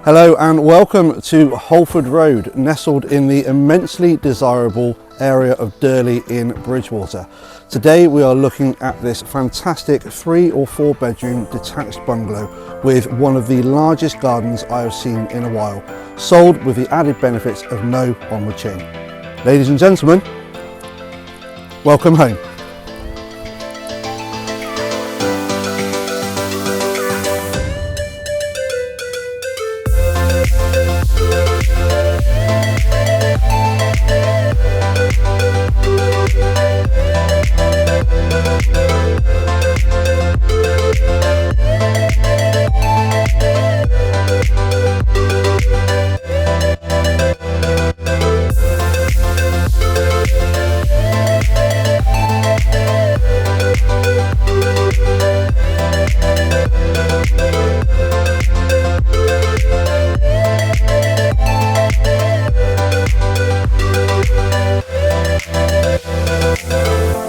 Hello and welcome to Holford Road, nestled in the immensely desirable area of Durley in Bridgwater. Today we are looking at this fantastic 3 or 4 bedroom detached bungalow with one of the largest gardens I have seen in a while, sold with the added benefits of no onward chain. Ladies and gentlemen, welcome home.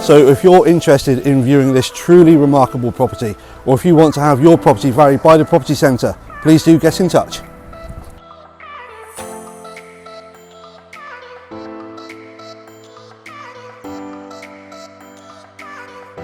So if you're interested in viewing this truly remarkable property, or if you want to have your property valued by the property centre, please do get in touch.